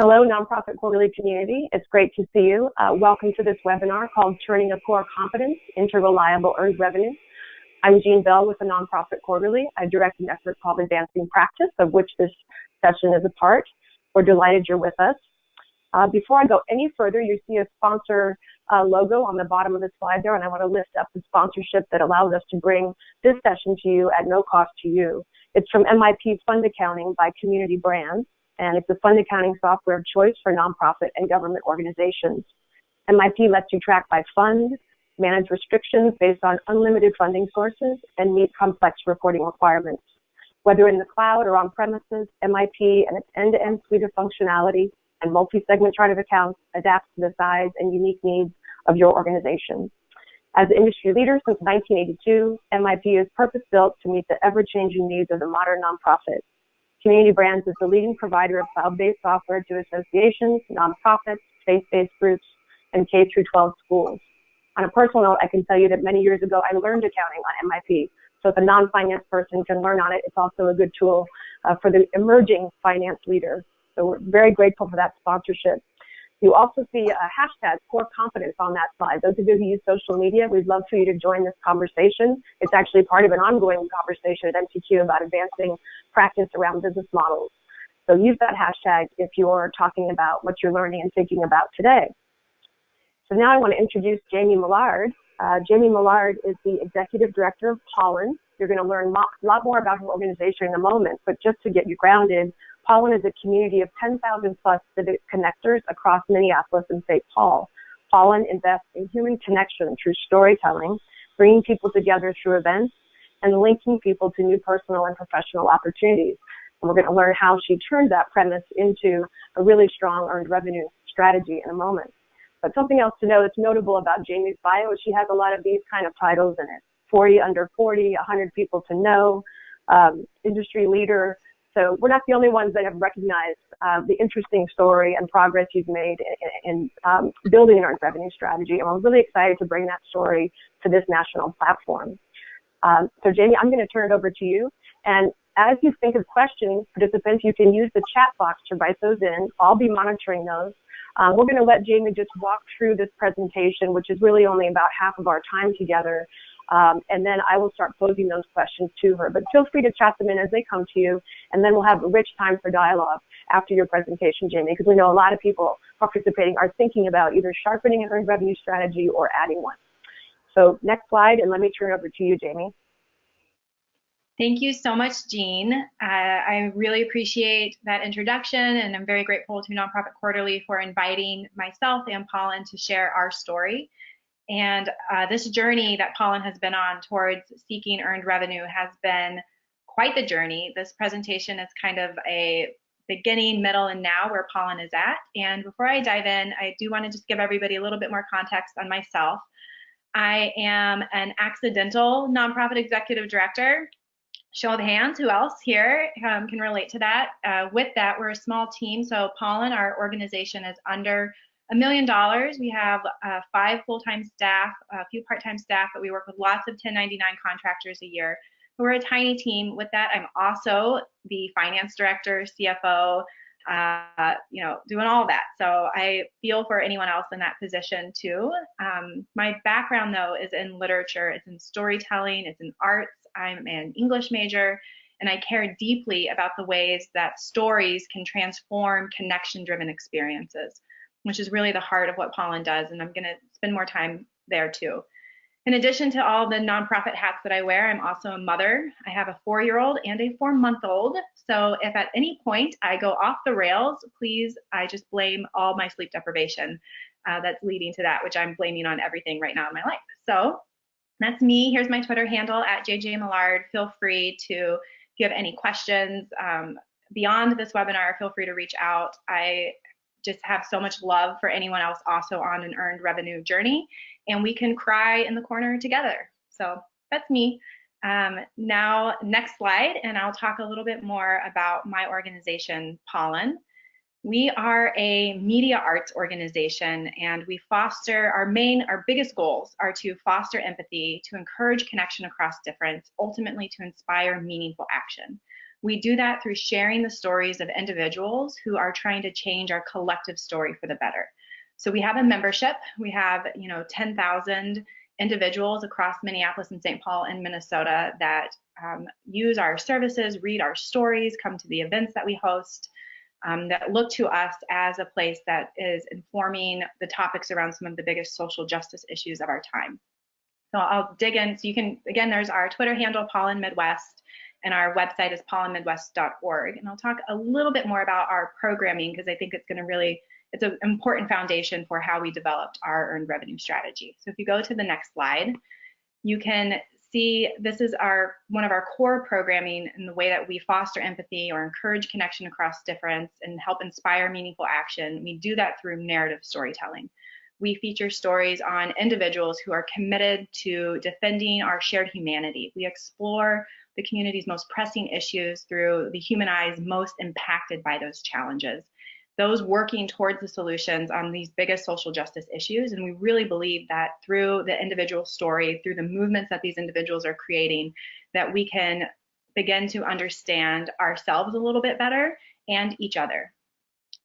Hello, Nonprofit Quarterly community. It's great to see you. Welcome to this webinar called Turning a Core Competence into Reliable Earned Revenue. I'm Jean Bell with the Nonprofit Quarterly. I direct an effort called Advancing Practice, of which this session is a part. We're delighted you're with us. Before I go any further, you see a sponsor logo on the bottom of the slide there, and I want to lift up the sponsorship that allows us to bring this session to you at no cost to you. It's from MIP Fund Accounting by Community Brands, and it's a fund accounting software of choice for nonprofit and government organizations. MIP lets you track by fund, manage restrictions based on unlimited funding sources, and meet complex reporting requirements. Whether in the cloud or on premises, MIP and its end-to-end suite of functionality and multi-segment chart of accounts adapts to the size and unique needs of your organization. As the industry leader since 1982, MIP is purpose-built to meet the ever-changing needs of the modern nonprofit. Community Brands is the leading provider of cloud-based software to associations, nonprofits, faith-based groups, and K-12 schools. On a personal note, I can tell you that many years ago, I learned accounting on MIP. So if a non-finance person can learn on it, it's also a good tool for the emerging finance leader. So we're very grateful for that sponsorship. You also see a hashtag core competence on that slide. Those of you who use social media, we'd love for you to join this conversation. It's actually part of an ongoing conversation at MTQ about advancing practice around business models. So use that hashtag if you're talking about what you're learning and thinking about today. So now I want to introduce Jamie Maillard. Jamie Maillard is the Executive Director of Pollan. You're going to learn a lot more about her organization in a moment, but just to get you grounded, Pollan is a community of 10,000 plus civic connectors across Minneapolis and St. Paul. Pollan invests in human connection through storytelling, bringing people together through events, and linking people to new personal and professional opportunities. And we're going to learn how she turned that premise into a really strong earned revenue strategy in a moment. But something else to know that's notable about Jamie's bio is she has a lot of these kind of titles in it. 40 under 40, 100 people to know, industry leader. So we're not the only ones that have recognized the interesting story and progress you've made in building an earned revenue strategy. And we're really excited to bring that story to this national platform. So Jamie, I'm going to turn it over to you. And as you think of questions, participants, you can use the chat box to write those in. I'll be monitoring those. We're going to let Jamie just walk through this presentation, which is really only about half of our time together. And then I will start posing those questions to her. But feel free to chat them in as they come to you, and then we'll have a rich time for dialogue after your presentation, Jamie, because we know a lot of people participating are thinking about either sharpening an earned revenue strategy or adding one. So next slide, and let me turn it over to you, Jamie. Thank you so much, Jean. I really appreciate that introduction, and I'm very grateful to Nonprofit Quarterly for inviting myself and Pollan to share our story. And this journey that Pollan has been on towards seeking earned revenue has been quite the journey. This presentation is kind of a beginning, middle, and now where Pollan is at. And before I dive in, I do want to just give everybody a little bit more context on myself. I am an accidental nonprofit executive director. Show of hands, who else here can relate to that? With that, we're a small team. So Pollan, our organization, is under $1 million. We have 5 full-time staff, a few part-time staff, but we work with lots of 1099 contractors a year. We're a tiny team. With that, I'm also the finance director, CFO, doing all that. So I feel for anyone else in that position too. My background though is in literature, it's in storytelling, it's in arts. I'm an English major, and I care deeply about the ways that stories can transform connection-driven experiences, which is really the heart of what Pollan does, and I'm going to spend more time there too. In addition to all the nonprofit hats that I wear, I'm also a mother. I have a 4-year-old and a 4-month-old, so if at any point I go off the rails, please, I just blame all my sleep deprivation that's leading to that, which I'm blaming on everything right now in my life. So that's me. Here's my Twitter handle at JJMaillard. Feel free to, if you have any questions beyond this webinar, feel free to reach out. I just have so much love for anyone else also on an earned revenue journey, and we can cry in the corner together. So that's me. Now, next slide, and I'll talk a little bit more about my organization, Pollan. We are a media arts organization, and we foster our biggest goals are to foster empathy, to encourage connection across difference, ultimately to inspire meaningful action. We do that through sharing the stories of individuals who are trying to change our collective story for the better. So we have a membership. We have, 10,000 individuals across Minneapolis and St. Paul and Minnesota that use our services, read our stories, come to the events that we host, that look to us as a place that is informing the topics around some of the biggest social justice issues of our time. So I'll dig in. So you can, again, there's our Twitter handle, Pollen Midwest, and our website is pollenmidwest.org. And I'll talk a little bit more about our programming because I think it's going to really, it's an important foundation for how we developed our earned revenue strategy. So if you go to the next slide, you can see this is one of our core programming in the way that we foster empathy or encourage connection across difference and help inspire meaningful action. We do that through narrative storytelling. We feature stories on individuals who are committed to defending our shared humanity. We explore the community's most pressing issues through the human eyes most impacted by those challenges, those working towards the solutions on these biggest social justice issues. And we really believe that through the individual story, through the movements that these individuals are creating, that we can begin to understand ourselves a little bit better and each other.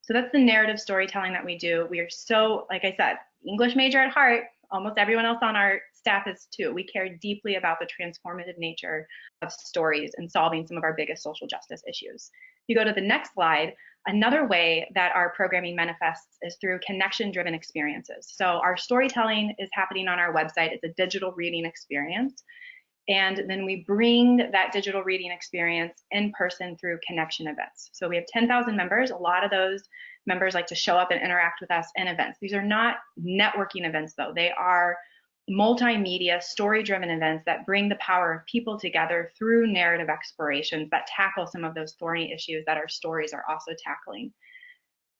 So that's the narrative storytelling that we do. We are so, like I said, English major at heart. Almost everyone else on our staff is too. We care deeply about the transformative nature of stories and solving some of our biggest social justice issues. If you go to the next slide, another way that our programming manifests is through connection-driven experiences. So our storytelling is happening on our website. It's a digital reading experience. And then we bring that digital reading experience in person through connection events. So we have 10,000 members. A lot of those members like to show up and interact with us in events. These are not networking events, though. They are multimedia, story-driven events that bring the power of people together through narrative explorations that tackle some of those thorny issues that our stories are also tackling.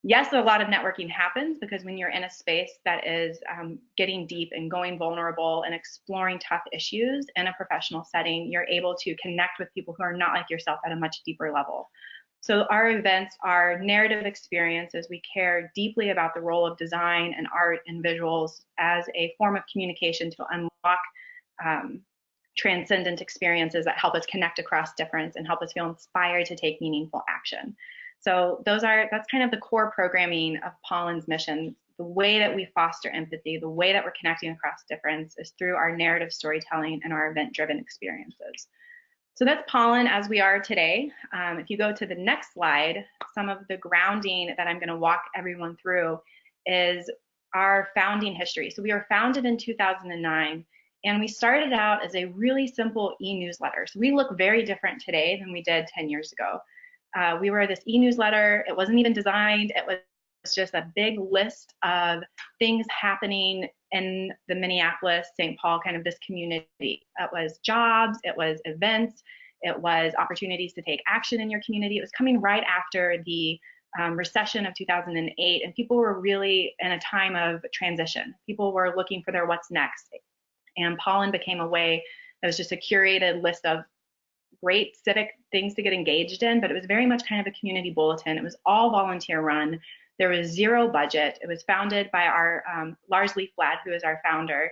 Yes, a lot of networking happens because when you're in a space that is getting deep and going vulnerable and exploring tough issues in a professional setting, you're able to connect with people who are not like yourself at a much deeper level. So our events are narrative experiences. We care deeply about the role of design and art and visuals as a form of communication to unlock transcendent experiences that help us connect across difference and help us feel inspired to take meaningful action. So that's kind of the core programming of Pollen's mission. The way that we foster empathy, the way that we're connecting across difference is through our narrative storytelling and our event-driven experiences. So that's Pollen as we are today. If you go to the next slide, some of the grounding that I'm going to walk everyone through is our founding history. So we were founded in 2009, and we started out as a really simple e-newsletter. So we look very different today than we did 10 years ago. We were this e-newsletter. It wasn't even designed. It was just a big list of things happening in the Minneapolis, St. Paul, kind of this community. It was jobs, it was events, it was opportunities to take action in your community. It was coming right after the recession of 2008, and people were really in a time of transition. People were looking for their what's next. And Pollen became a way that was just a curated list of great civic things to get engaged in, but it was very much kind of a community bulletin. It was all volunteer run. There was zero budget. It was founded by our Lars Leafblad, who is our founder.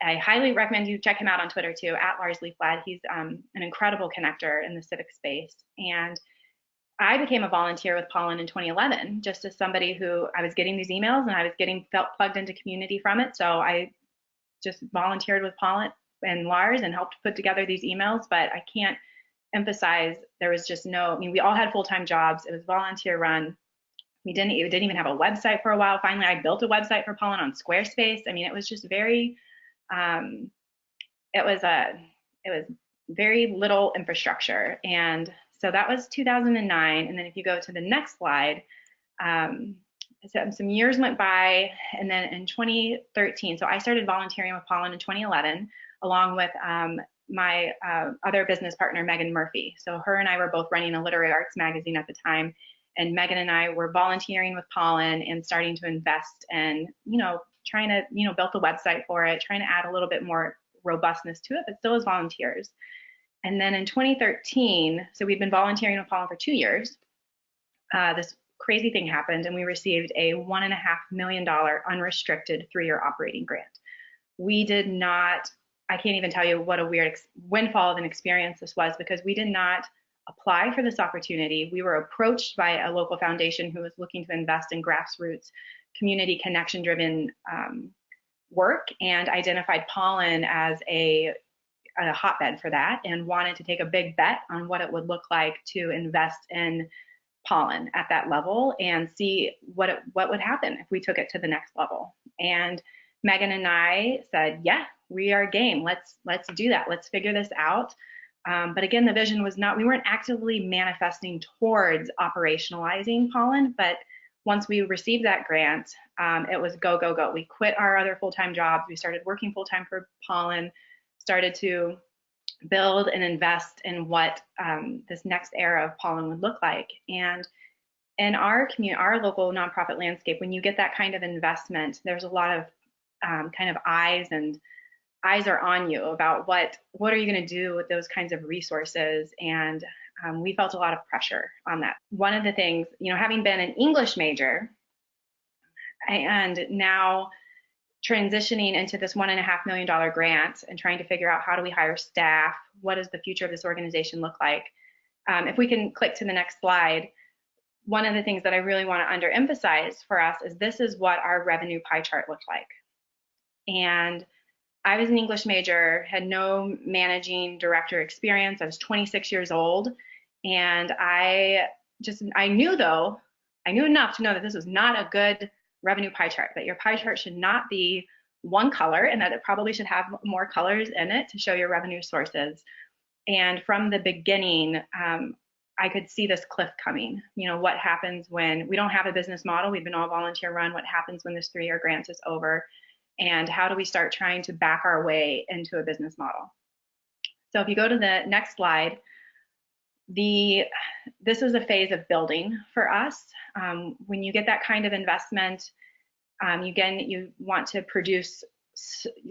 I highly recommend you check him out on Twitter too, at Lars Leafblad. He's an incredible connector in the civic space. And I became a volunteer with Pollen in 2011, just as somebody who I was getting these emails and I was felt plugged into community from it. So I just volunteered with Pollen and Lars and helped put together these emails, but I can't emphasize there was just we all had full-time jobs. It was volunteer run. We didn't even have a website for a while. Finally, I built a website for Pollen on Squarespace. I mean, it was just very, it was very little infrastructure. And so that was 2009. And then if you go to the next slide, some years went by, and then in 2013, so I started volunteering with Pollen in 2011, along with my other business partner, Megan Murphy. So her and I were both running a literary arts magazine at the time. And Megan and I were volunteering with Pollen and starting to invest and, trying to, build the website for it, trying to add a little bit more robustness to it, but still as volunteers. And then in 2013, so we'd been volunteering with Pollen for 2 years, this crazy thing happened and we received a $1.5 million unrestricted 3-year operating grant. We did not, I can't even tell you what a weird windfall of an experience this was, because we did not apply for this opportunity, we were approached by a local foundation who was looking to invest in grassroots, community connection-driven work, and identified Pollen as a hotbed for that, and wanted to take a big bet on what it would look like to invest in Pollen at that level and see what would happen if we took it to the next level. And Megan and I said, yeah, we are game. Let's do that. Let's figure this out. But again, the vision was not, we weren't actively manifesting towards operationalizing Pollen, but once we received that grant, it was go, go, go. We quit our other full-time jobs. We started working full-time for Pollen, started to build and invest in what this next era of Pollen would look like. And in our community, our local nonprofit landscape, when you get that kind of investment, there's a lot of kind of eyes are on you about what are you going to do with those kinds of resources. And we felt a lot of pressure on that. One of the things, having been an English major and now transitioning into this $1.5 million grant and trying to figure out how do we hire staff, what does the future of this organization look like? If we can click to the next slide, one of the things that I really want to underemphasize for us is this is what our revenue pie chart looked like. And I was an English major, had no managing director experience. I was 26 years old, and I knew enough to know that this was not a good revenue pie chart, that your pie chart should not be one color and that it probably should have more colors in it to show your revenue sources. And from the beginning, I could see this cliff coming. What happens when we don't have a business model? We've been all volunteer run. What happens when this 3-year grant is over? And how do we start trying to back our way into a business model? So if you go to the next slide, this is a phase of building for us. When you get that kind of investment, you want to produce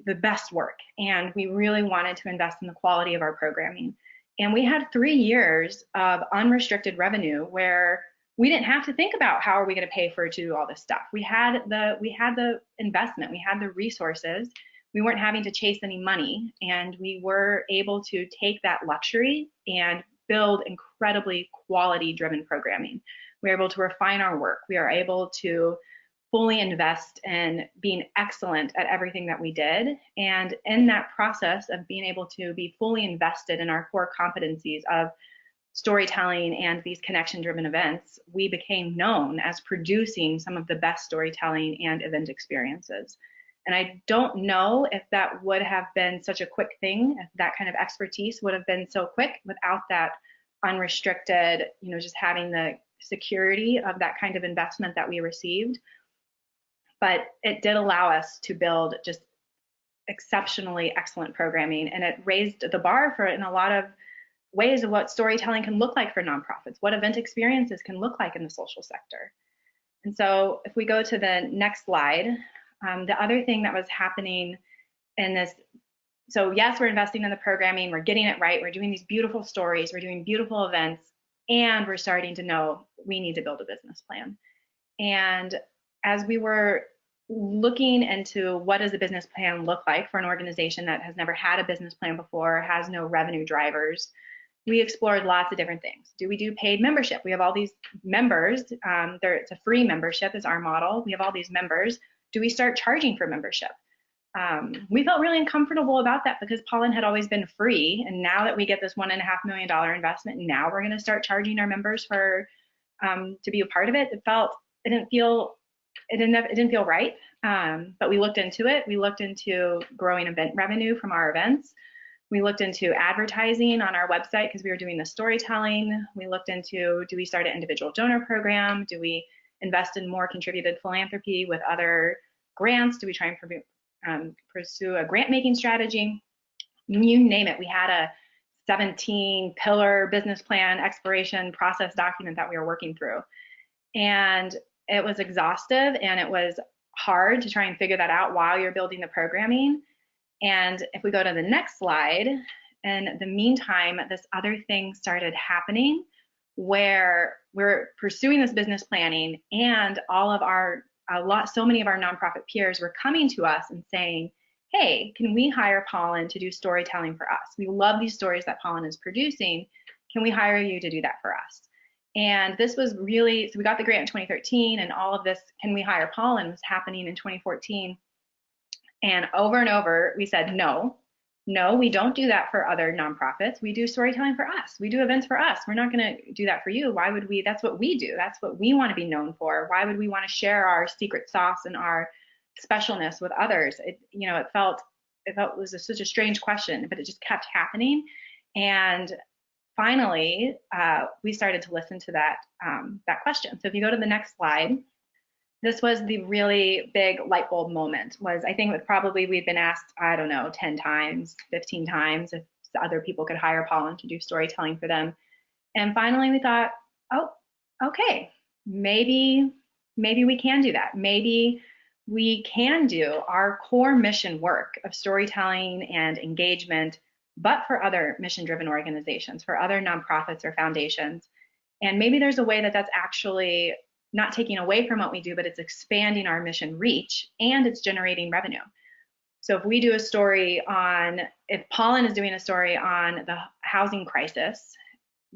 the best work. And we really wanted to invest in the quality of our programming. And we had 3 years of unrestricted revenue where we didn't have to think about how are we going to pay to do all this stuff. We had the investment, we had the resources. We weren't having to chase any money, and we were able to take that luxury and build incredibly quality-driven programming. We were able to refine our work. We are able to fully invest in being excellent at everything that we did. And in that process of being able to be fully invested in our core competencies of storytelling and these connection-driven events, we became known as producing some of the best storytelling and event experiences. And I don't know if that would have been such a quick thing, if that kind of expertise would have been so quick without that unrestricted, just having the security of that kind of investment that we received. But it did allow us to build just exceptionally excellent programming, and it raised the bar for it in a lot of ways of what storytelling can look like for nonprofits, what event experiences can look like in the social sector. And so if we go to the next slide, the other thing that was happening in this, so yes, we're investing in the programming, we're getting it right, we're doing these beautiful stories, we're doing beautiful events, and we're starting to know we need to build a business plan. And as we were looking into what does a business plan look like for an organization that has never had a business plan before, has no revenue drivers, we explored lots of different things. Do we do paid membership? We have all these members. It's a free membership is our model. We have all these members. Do we start charging for membership? We felt really uncomfortable about that because Pollen had always been free. And now that we get this $1.5 million investment, now we're going to start charging our members for to be a part of it. It didn't feel right. But we looked into it. We looked into growing event revenue from our events. We looked into advertising on our website because we were doing the storytelling. We looked into, do we start an individual donor program? Do we invest in more contributed philanthropy with other grants? Do we try and pursue a grant making strategy? You name it. We had a 17-pillar business plan exploration process document that we were working through. And it was exhaustive and it was hard to try and figure that out while you're building the programming. And if we go to the next slide, in the meantime, this other thing started happening where we're pursuing this business planning, and so many of our nonprofit peers were coming to us and saying, hey, can we hire Pollen to do storytelling for us? We love these stories that Pollen is producing, Can we hire you to do that for us? And this was really, so we got the grant in 2013, and all of this Can We Hire Pollan was happening in 2014. And over, we said, no, we don't do that for other nonprofits. We do storytelling for us. We do events for us. We're not going to do that for you. Why would we? That's what we do. That's what we want to be known for. Why would we want to share our secret sauce and our specialness with others? It was such a strange question, but it just kept happening. And finally, we started to listen to that question. So if you go to the next slide, this was the really big light bulb moment. I think we'd been asked, I don't know, 10 times, 15 times if other people could hire Pollan to do storytelling for them. And finally we thought, oh, okay, maybe we can do that. Maybe we can do our core mission work of storytelling and engagement, but for other mission-driven organizations, for other nonprofits or foundations. And maybe there's a way that's actually not taking away from what we do, but it's expanding our mission reach, and it's generating revenue. So if we do a story if Pollan is doing a story on the housing crisis,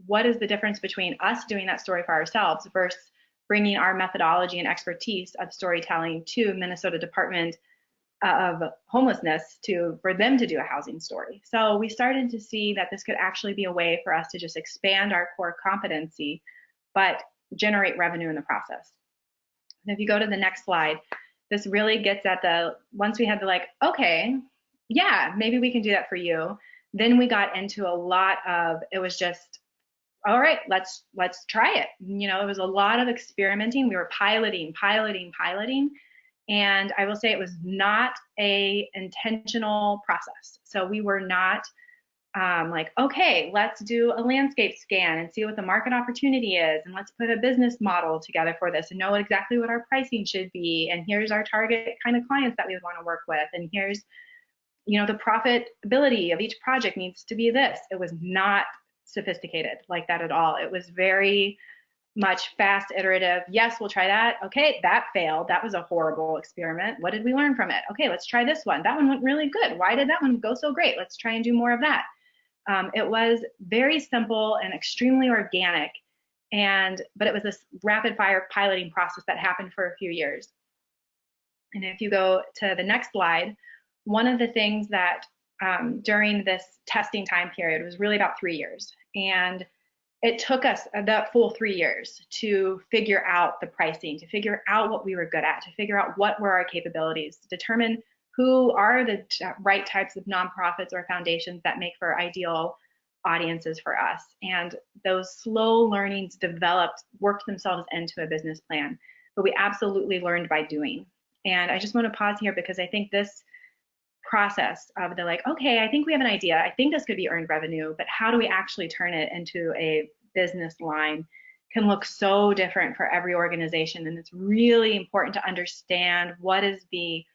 what is the difference between us doing that story for ourselves versus bringing our methodology and expertise of storytelling to Minnesota Department of Homelessness for them to do a housing story? So we started to see that this could actually be a way for us to just expand our core competency, but generate revenue in the process. And if you go to the next slide, this really gets at once we had okay, yeah, maybe we can do that for you. Then we got into a lot of, it was just, all right, let's try it. It was a lot of experimenting. We were piloting. And I will say it was not a intentional process. So we were not okay, let's do a landscape scan and see what the market opportunity is, and let's put a business model together for this and know exactly what our pricing should be, and here's our target kind of clients that we would want to work with, and here's the profitability of each project needs to be this. It was not sophisticated like that at all. It was very much fast, iterative. Yes, we'll try that. Okay, that failed. That was a horrible experiment. What did we learn from it? Okay, let's try this one. That one went really good. Why did that one go so great? Let's try and do more of that. It was very simple and extremely organic, but it was this rapid fire piloting process that happened for a few years. And if you go to the next slide, one of the things that during this testing time period was really about 3 years. And it took us that full 3 years to figure out the pricing, to figure out what we were good at, to figure out what were our capabilities, to determine who are the right types of nonprofits or foundations that make for ideal audiences for us. And those slow learnings worked themselves into a business plan, but we absolutely learned by doing. And I just want to pause here because I think this process of okay, I think we have an idea. I think this could be earned revenue, but how do we actually turn it into a business line can look so different for every organization. And it's really important to understand what is the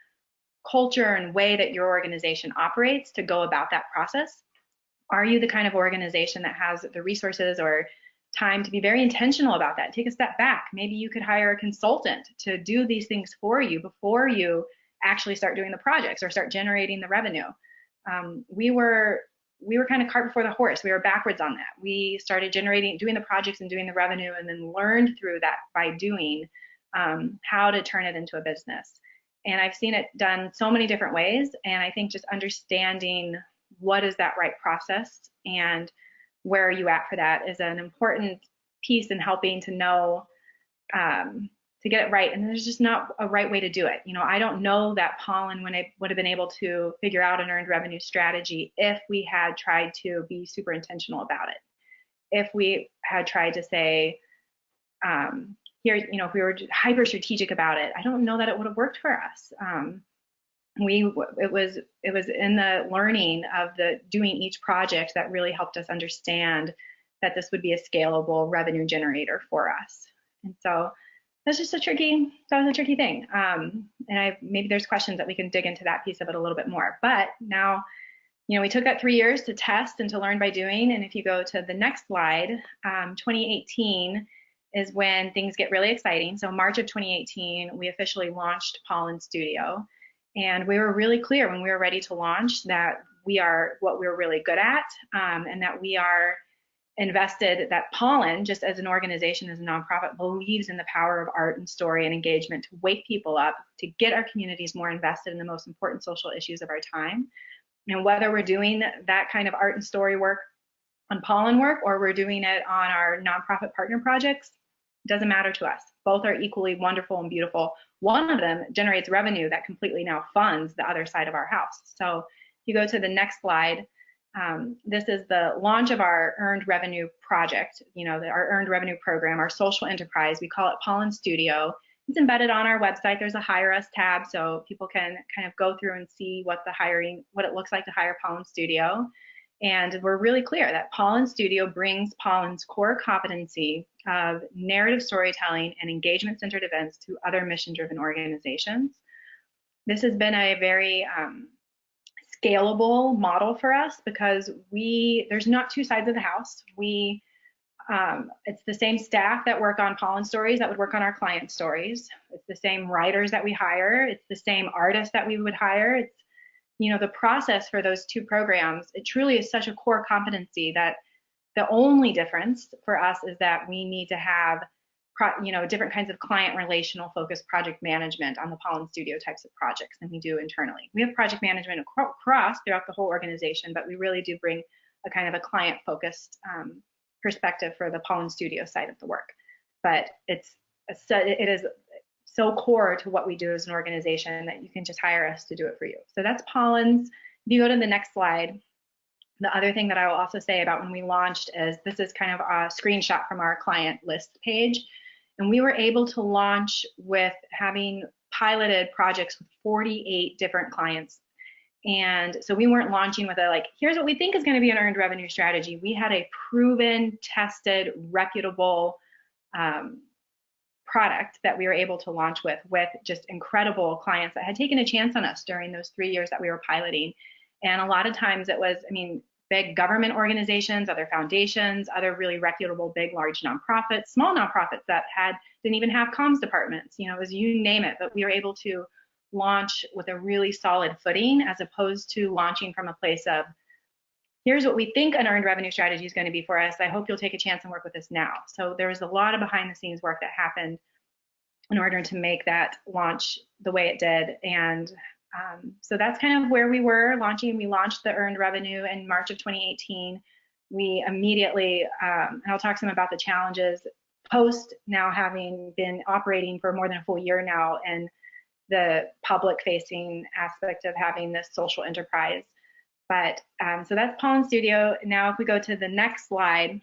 culture and way that your organization operates to go about that process. Are you the kind of organization that has the resources or time to be very intentional about that? Take a step back. Maybe you could hire a consultant to do these things for you before you actually start doing the projects or start generating the revenue. We were kind of cart before the horse. We were backwards on that. We started doing the projects and doing the revenue, and then learned through that by doing how to turn it into a business. And I've seen it done so many different ways. And I think just understanding what is that right process and where are you at for that is an important piece in helping to know to get it right. And there's just not a right way to do it. I don't know that Pollan would have been able to figure out an earned revenue strategy if we had tried to be super intentional about it. If we had tried to say, if we were hyper strategic about it, I don't know that it would have worked for us. It was in the learning of doing each project that really helped us understand that this would be a scalable revenue generator for us. And so that was a tricky thing. And maybe there's questions that we can dig into that piece of it a little bit more. But now, we took that 3 years to test and to learn by doing. And if you go to the next slide, 2018 is when things get really exciting. So March of 2018, we officially launched Pollen Studio. And we were really clear when we were ready to launch that we are what we're really good at, and that we are invested that Pollen, just as an organization, as a nonprofit, believes in the power of art and story and engagement to wake people up, to get our communities more invested in the most important social issues of our time. And whether we're doing that kind of art and story work on Pollen work or we're doing it on our nonprofit partner projects, doesn't matter to us. Both are equally wonderful and beautiful. One of them generates revenue that completely now funds the other side of our house. So if you go to the next slide, this is the launch of our earned revenue project, our earned revenue program, our social enterprise. We call it Pollen Studio. It's embedded on our website. There's a Hire Us tab, so people can kind of go through and see what it looks like to hire Pollen Studio. And we're really clear that Pollen Studio brings Pollen's core competency of narrative storytelling and engagement-centered events to other mission-driven organizations. This has been a very scalable model for us because there's not two sides of the house. It's the same staff that work on Pollen stories that would work on our client stories. It's the same writers that we hire. It's the same artists that we would hire. It's, the process for those two programs, it truly is such a core competency that the only difference for us is that we need to have, different kinds of client relational focused project management on the Pollen Studio types of projects than we do internally. We have project management across throughout the whole organization, but we really do bring a kind of a client focused perspective for the Pollen Studio side of the work. But it is so core to what we do as an organization that you can just hire us to do it for you. So that's Pollen's. If you go to the next slide, the other thing that I will also say about when we launched is this is kind of a screenshot from our client list page. And we were able to launch with having piloted projects with 48 different clients. And so we weren't launching with here's what we think is going to be an earned revenue strategy. We had a proven, tested, reputable product that we were able to launch with just incredible clients that had taken a chance on us during those 3 years that we were piloting. And a lot of times it was, big government organizations, other foundations, other really reputable, big, large nonprofits, small nonprofits that didn't even have comms departments, it was you name it, but we were able to launch with a really solid footing as opposed to launching from a place of, here's what we think an earned revenue strategy is going to be for us. I hope you'll take a chance and work with us now. So there was a lot of behind the scenes work that happened in order to make that launch the way it did. And so that's kind of where we were launching. We launched the earned revenue in March of 2018. We immediately, and I'll talk some about the challenges post now having been operating for more than a full year now and the public facing aspect of having this social enterprise. But so that's Pollen Studio. Now, if we go to the next slide,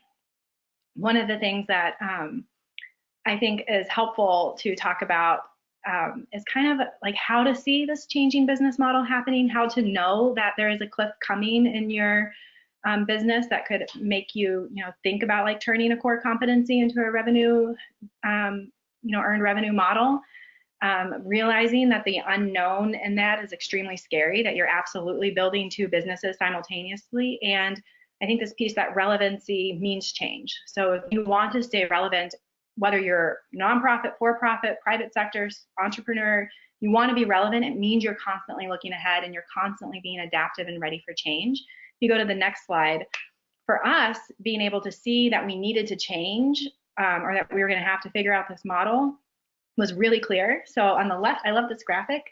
one of the things that I think is helpful to talk about is kind of like how to see this changing business model happening, how to know that there is a cliff coming in your business that could make you, think about turning a core competency into a revenue, earned revenue model. Realizing that the unknown in that is extremely scary, that you're absolutely building two businesses simultaneously. And I think this piece that relevancy means change. So if you want to stay relevant, whether you're nonprofit, for-profit, private sector, entrepreneur, you want to be relevant, it means you're constantly looking ahead and you're constantly being adaptive and ready for change. If you go to the next slide, for us, being able to see that we needed to change or that we were going to have to figure out this model was really clear. So on the left, I love this graphic.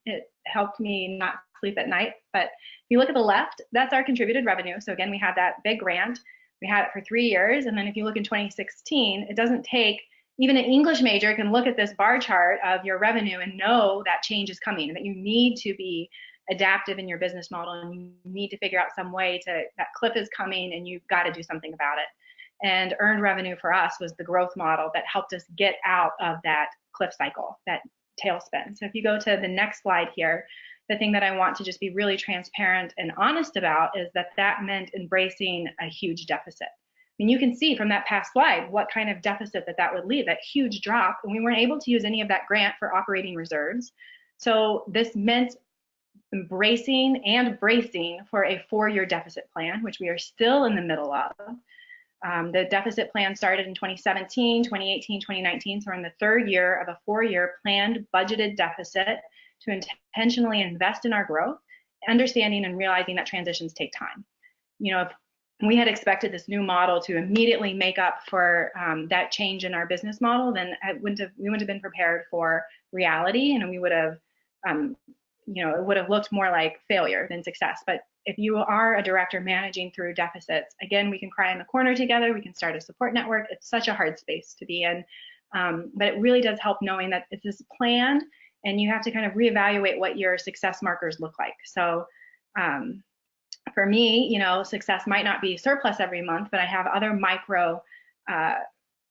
It helped me not sleep at night. But if you look at the left, that's our contributed revenue. So again, we had that big grant. We had it for 3 years. And then if you look in 2016, it doesn't take, even an English major can look at this bar chart of your revenue and know that change is coming and that you need to be adaptive in your business model and you need to figure out some way that cliff is coming and you've got to do something about it. And earned revenue for us was the growth model that helped us get out of that cliff cycle, that tailspin. So if you go to the next slide here, the thing that I want to just be really transparent and honest about is that meant embracing a huge deficit. I mean, you can see from that past slide what kind of deficit that would leave, that huge drop, and we weren't able to use any of that grant for operating reserves. So this meant embracing and bracing for a 4-year deficit plan, which we are still in the middle of. The deficit plan started in 2017, 2018, 2019, so we're in the 3rd year of a 4-year planned budgeted deficit to intentionally invest in our growth, understanding and realizing that transitions take time. If we had expected this new model to immediately make up for that change in our business model, then we wouldn't have been prepared for reality, and we would have, it would have looked more like failure than success. But if you are a director managing through deficits, again, we can cry in the corner together. We can start a support network. It's such a hard space to be in, but it really does help knowing that this is planned, and you have to kind of reevaluate what your success markers look like. So. For me, success might not be surplus every month, but I have other micro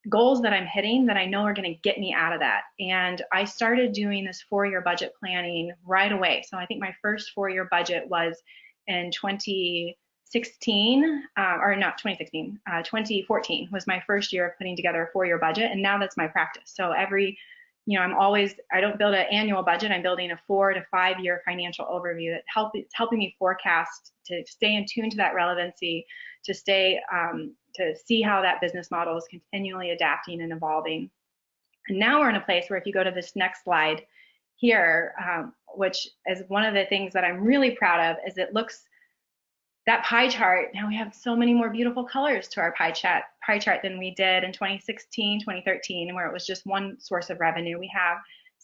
goals that I'm hitting that I know are going to get me out of that. And I started doing this 4-year budget planning right away. So I think my first 4-year budget was in 2016, or not 2016, 2014 was my first year of putting together a 4-year budget. And now that's my practice. So I don't build an annual budget. I'm building a 4 to 5 year financial overview that it's helping me forecast, to stay in tune to that relevancy, to stay, to see how that business model is continually adapting and evolving. And now we're in a place where if you go to this next slide here, which is one of the things that I'm really proud of, is it looks, that pie chart, now we have so many more beautiful colors to our pie chart than we did in 2016, 2013, where it was just one source of revenue. We have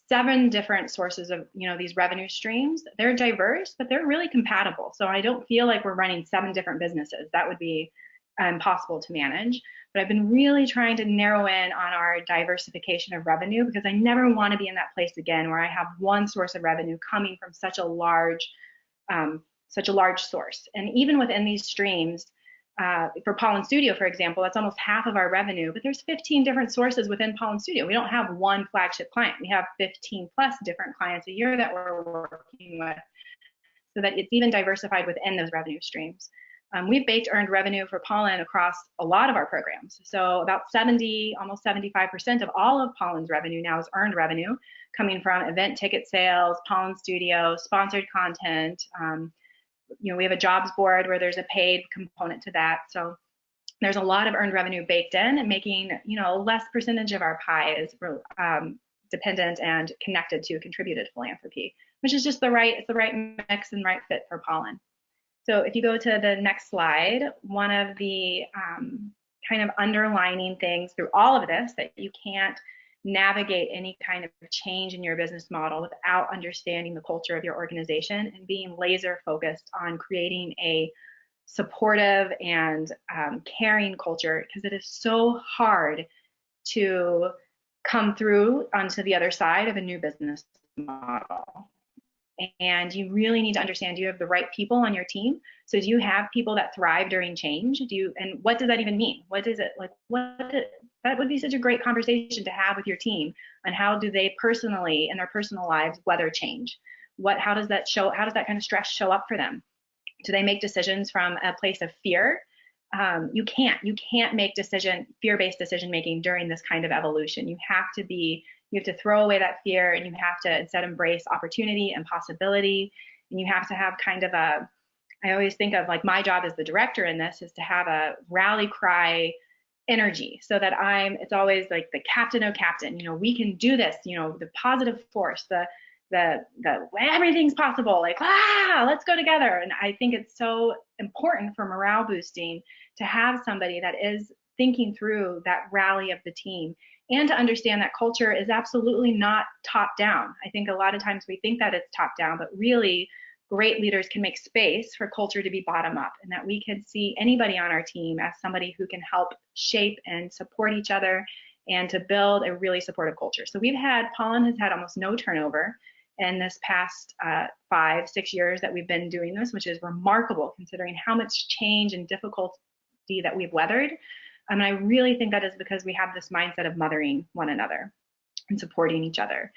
7 different sources of, these revenue streams. They're diverse, but they're really compatible. So I don't feel like we're running 7 different businesses. That would be impossible to manage. But I've been really trying to narrow in on our diversification of revenue, because I never want to be in that place again where I have one source of revenue coming from such a large source. And even within these streams, for Pollen Studio, for example, that's almost half of our revenue, but there's 15 different sources within Pollen Studio. We don't have one flagship client. We have 15 plus different clients a year that we're working with, so that it's even diversified within those revenue streams. We've baked earned revenue for Pollen across a lot of our programs. So about 70, almost 75% of all of Pollen's revenue now is earned revenue, coming from event ticket sales, Pollen Studio, sponsored content. We have a jobs board where there's a paid component to that. So there's a lot of earned revenue baked in, and making, a less percentage of our pie is dependent and connected to contributed philanthropy, which is just the right mix and right fit for Pollen. So if you go to the next slide, one of the kind of underlining things through all of this, that you can't navigate any kind of change in your business model without understanding the culture of your organization and being laser focused on creating a supportive and caring culture, because it is so hard to come through onto the other side of a new business model. And you really need to understand, do you have the right people on your team? So do you have people that thrive during change? And what does that even mean? What is it like? That would be such a great conversation to have with your team on how do they personally, in their personal lives, weather change? How does that kind of stress show up for them? Do they make decisions from a place of fear? You can't make fear-based decision making during this kind of evolution. You have to throw away that fear, and you have to instead embrace opportunity and possibility. And you have to have kind of I always think of, like, my job as the director in this is to have a rally cry energy, so that it's always like the captain, oh captain, we can do this, the positive force, the everything's possible, like, let's go together. And I think it's so important for morale boosting to have somebody that is thinking through that rally of the team, and to understand that culture is absolutely not top down. I think a lot of times we think that it's top down, but really great leaders can make space for culture to be bottom up, and that we can see anybody on our team as somebody who can help shape and support each other and to build a really supportive culture. So Pollen has had almost no turnover in this past 5-6 years that we've been doing this, which is remarkable considering how much change and difficulty that we've weathered. And I really think that is because we have this mindset of mothering one another and supporting each other.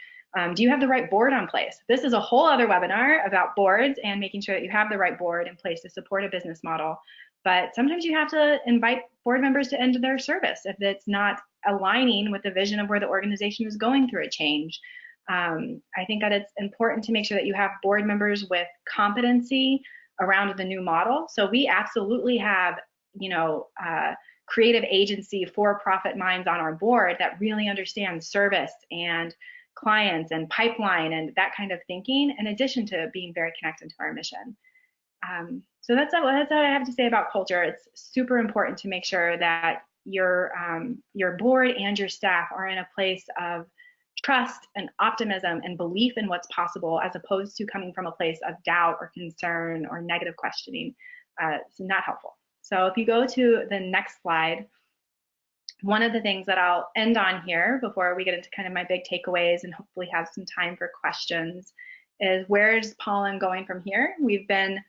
Do you have the right board on place? This is a whole other webinar about boards and making sure that you have the right board in place to support a business model. But sometimes you have to invite board members to end their service if it's not aligning with the vision of where the organization is going through a change. I think that it's important to make sure that you have board members with competency around the new model. So we absolutely have, creative agency for-profit minds on our board that really understand service and clients and pipeline and that kind of thinking, in addition to being very connected to our mission. So that's what I have to say about culture. It's super important to make sure that your board and your staff are in a place of trust and optimism and belief in what's possible, as opposed to coming from a place of doubt or concern or negative questioning. It's not helpful. So if you go to the next slide, one of the things that I'll end on here before we get into kind of my big takeaways and hopefully have some time for questions is, where's Pollan going from here? We've been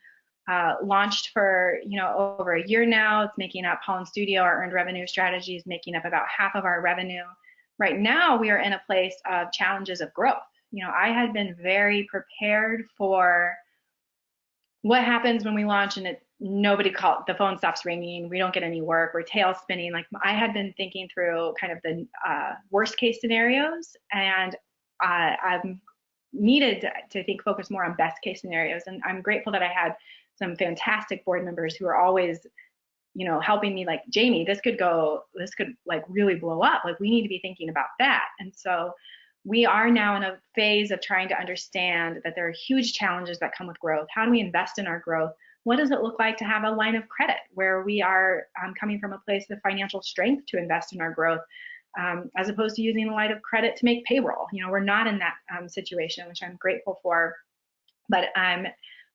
launched for over a year now. It's making up Pollen Studio. Our earned revenue strategy is making up about half of our revenue. Right now, we are in a place of challenges of growth. I had been very prepared for what happens when we launch and nobody called, the phone stops ringing, we don't get any work, we're tail spinning. Like, I had been thinking through kind of the worst case scenarios, and I've needed to focus more on best case scenarios. And I'm grateful that I had some fantastic board members who are always, helping me, like, Jamie, this could like really blow up. Like, we need to be thinking about that. And so we are now in a phase of trying to understand that there are huge challenges that come with growth. How do we invest in our growth? What does it look like to have a line of credit where we are coming from a place of financial strength to invest in our growth, as opposed to using a line of credit to make payroll? We're not in that situation, which I'm grateful for, but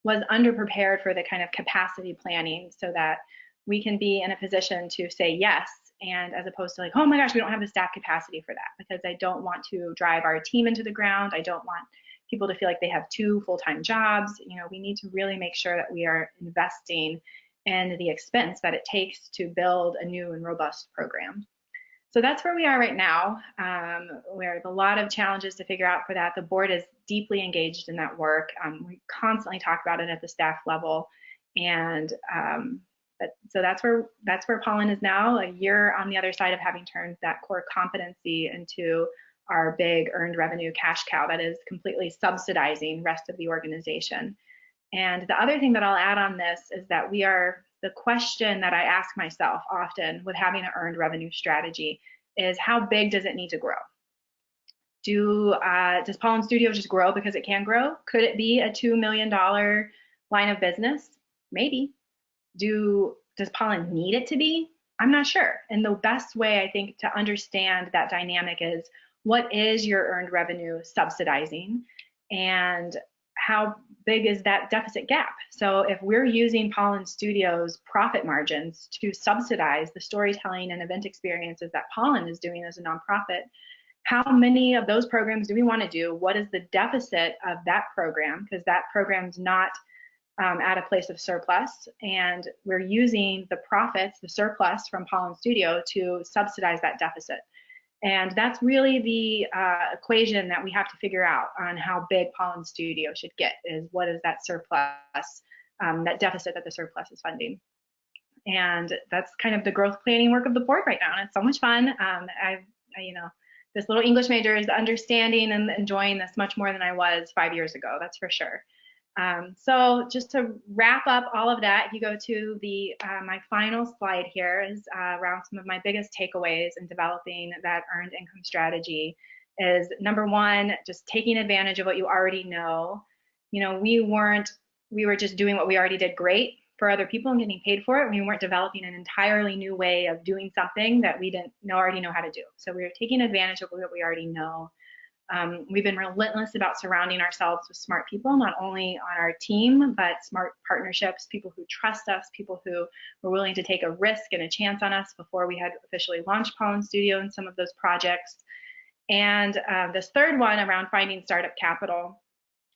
was underprepared for the kind of capacity planning so that we can be in a position to say yes, and as opposed to like, oh my gosh, we don't have the staff capacity for that, because I don't want to drive our team into the ground. I don't want people to feel like they have 2 full-time jobs. We need to really make sure that we are investing in the expense that it takes to build a new and robust program. So that's where we are right now. We have a lot of challenges to figure out for that. The board is deeply engaged in that work. We constantly talk about it at the staff level, and so that's where Pollan is now, a year on the other side of having turned that core competency into our big earned revenue cash cow that is completely subsidizing the rest of the organization. And the other thing that I'll add on this is that the question that I ask myself often with having an earned revenue strategy is, how big does it need to grow? Does Pollen Studio just grow because it can grow? Could it be a $2 million line of business? Maybe. Does Pollan need it to be? I'm not sure. And the best way, I think, to understand that dynamic is, what is your earned revenue subsidizing, and how big is that deficit gap? So if we're using Pollen Studio's profit margins to subsidize the storytelling and event experiences that Pollan is doing as a nonprofit, how many of those programs do we want to do? What is the deficit of that program? Because that program's not at a place of surplus, and we're using the profits, the surplus from Pollen Studio, to subsidize that deficit. And that's really the equation that we have to figure out on how big Pollen Studio should get, is what is that surplus, that deficit that the surplus is funding. And that's kind of the growth planning work of the board right now, and it's so much fun. This little English major is understanding and enjoying this much more than I was 5 years ago, that's for sure. So just to wrap up all of that, if you go to my final slide here, is around some of my biggest takeaways in developing that earned income strategy. Is number one, just taking advantage of what you already know. We were just doing what we already did great for other people and getting paid for it. We weren't developing an entirely new way of doing something that we didn't already know how to do. So we were taking advantage of what we already know. We've been relentless about surrounding ourselves with smart people, not only on our team, but smart partnerships, people who trust us, people who were willing to take a risk and a chance on us before we had officially launched Pollen Studio and some of those projects. And this third one around finding startup capital,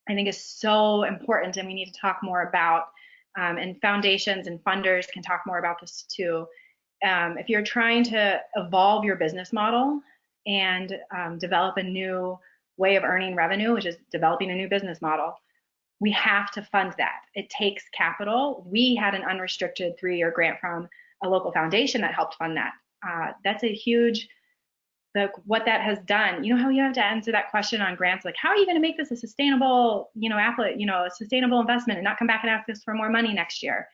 I think is so important, and we need to talk more about, and foundations and funders can talk more about this too. If you're trying to evolve your business model and develop a new way of earning revenue, which is developing a new business model, we have to fund that. It takes capital. We had an unrestricted 3-year grant from a local foundation that helped fund that. That's a huge, what that has done. You know how you have to answer that question on grants, like, how are you going to make this a sustainable, a sustainable investment and not come back and ask us for more money next year?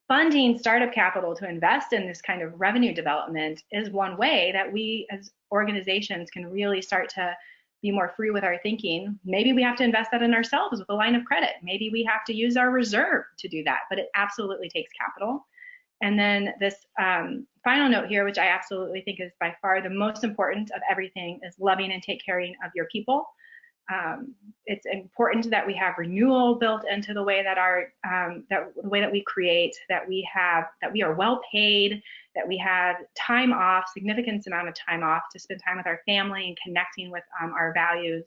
Funding startup capital to invest in this kind of revenue development is one way that we as organizations can really start to be more free with our thinking, maybe we have to invest that in ourselves with a line of credit. Maybe we have to use our reserve to do that, but it absolutely takes capital. And then this final note here, which I absolutely think is by far the most important of everything, is loving and take caring of your people. It's important that we have renewal built into the way that the way that we create, that we are well paid, that we have time off, significant amount of time off to spend time with our family and connecting with our values,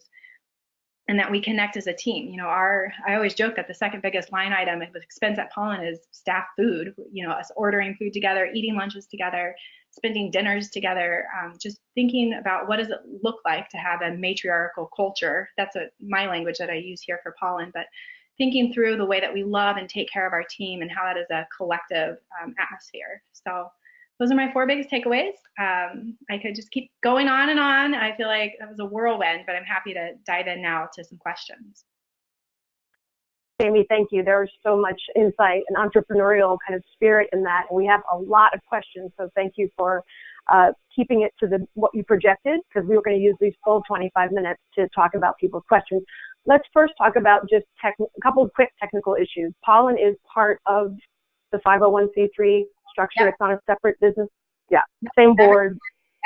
and that we connect as a team. You know, I always joke that the second biggest line item of expense at Pollen is staff food. You know, us ordering food together, eating lunches together, spending dinners together, just thinking about what does it look like to have a matriarchal culture. That's my language that I use here for Pollen, but thinking through the way that we love and take care of our team and how that is a collective atmosphere. So those are my 4 biggest takeaways. I could just keep going on and on. I feel like that was a whirlwind, but I'm happy to dive in now to some questions. Amy, thank you. There's so much insight and entrepreneurial kind of spirit in that. And we have a lot of questions, so thank you for keeping it to what you projected, because we were going to use these full 25 minutes to talk about people's questions. Let's first talk about just a couple of quick technical issues. Pollen is part of the 501c3 structure. Yep. It's not a separate business. Yeah, same board.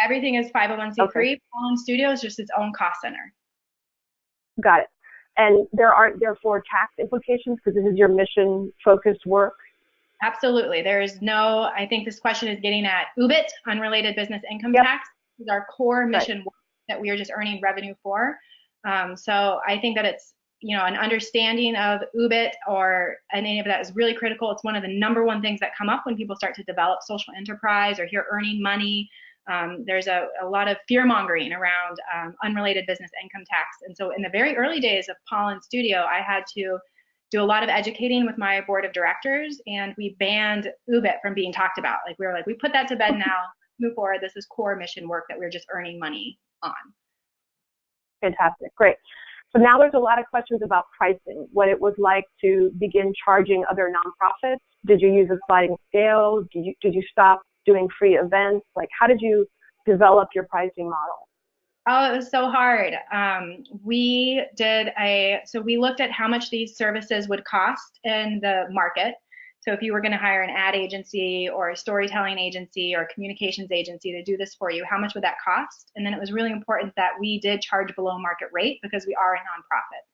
Everything is 501c3. Okay. Pollen Studio is just its own cost center. Got it. And there are therefore tax implications because this is your mission-focused work? Absolutely. There is no, I think this question is getting at UBIT, unrelated business income tax. This is our core mission work that we are just earning revenue for. So I think that it's, you know, an understanding of UBIT or any of that is really critical. It's one of the #1 things that come up when people start to develop social enterprise or hear earning money. There's a lot of fear mongering around unrelated business income tax. And so in the very early days of Pollen Studio, I had to do a lot of educating with my board of directors, and we banned UBIT from being talked about. Like, we were like, we put that to bed now, move forward. This is core mission work that we're just earning money on. Fantastic, great. So now there's a lot of questions about pricing, what it was like to begin charging other nonprofits. Did you use a sliding scale? Did you stop doing free events? Like, how did you develop your pricing model? Oh, it was so hard. We looked at how much these services would cost in the market. So if you were going to hire an ad agency or a storytelling agency or a communications agency to do this for you, how much would that cost? And then it was really important that we did charge below market rate because we are a nonprofit.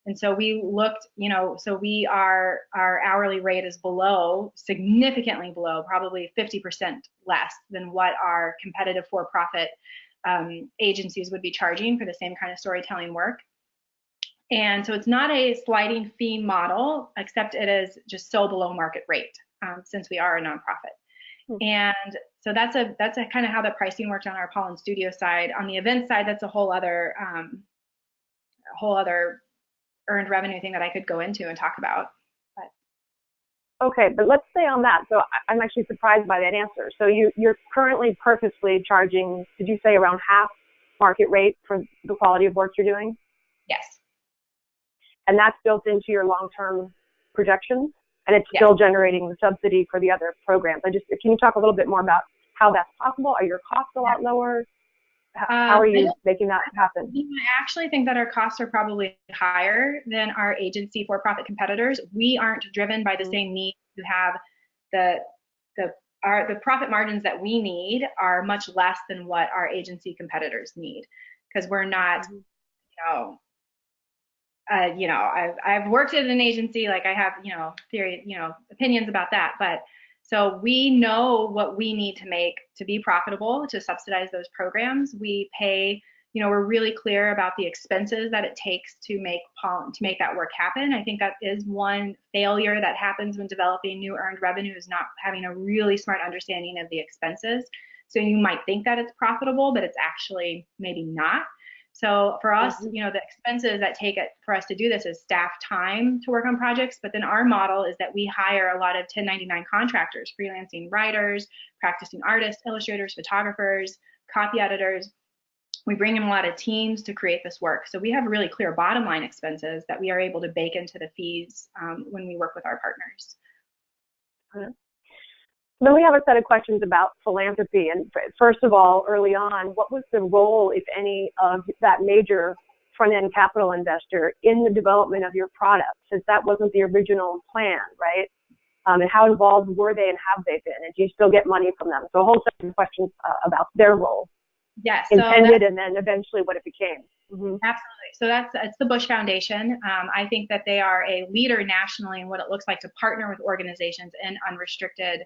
And so we looked, you know, so our hourly rate is below, significantly below, probably 50% less than what our competitive for-profit agencies would be charging for the same kind of storytelling work. And so it's not a sliding fee model, except it is just so below market rate since we are a nonprofit. And so that's a kind of how the pricing worked on our Pollen Studio side. On the event side, that's a whole other earned revenue thing that I could go into and talk about. Okay, but let's stay on that. So I'm actually surprised by that answer. So you're currently purposely charging, did you say around half market rate for the quality of work you're doing? Yes. And that's built into your long-term projections, and it's still generating the subsidy for the other programs. Can you talk a little bit more about how that's possible? Are your costs a lot lower? How are you making that happen? I actually think that our costs are probably higher than our agency for-profit competitors. We aren't driven by the same need to have the profit margins that we need are much less than what our agency competitors need, because we're not, I've worked at an agency, like I have, opinions about that, but so we know what we need to make to be profitable, to subsidize those programs. We pay, we're really clear about the expenses that it takes to make that work happen. I think that is one failure that happens when developing new earned revenue, is not having a really smart understanding of the expenses. So you might think that it's profitable, but it's actually maybe not. So for us, the expenses that take it for us to do this is staff time to work on projects. But then our model is that we hire a lot of 1099 contractors, freelancing writers, practicing artists, illustrators, photographers, copy editors. We bring in a lot of teams to create this work. So we have really clear bottom line expenses that we are able to bake into the fees when we work with our partners. Then we have a set of questions about philanthropy. And first of all, early on, what was the role, if any, of that major front-end capital investor in the development of your product, since that wasn't the original plan, right? And how involved were they and have they been? And do you still get money from them? So a whole set of questions about their role. Yes. Intended and then eventually what it became. Mm-hmm. Absolutely. So it's the Bush Foundation. I think that they are a leader nationally in what it looks like to partner with organizations in unrestricted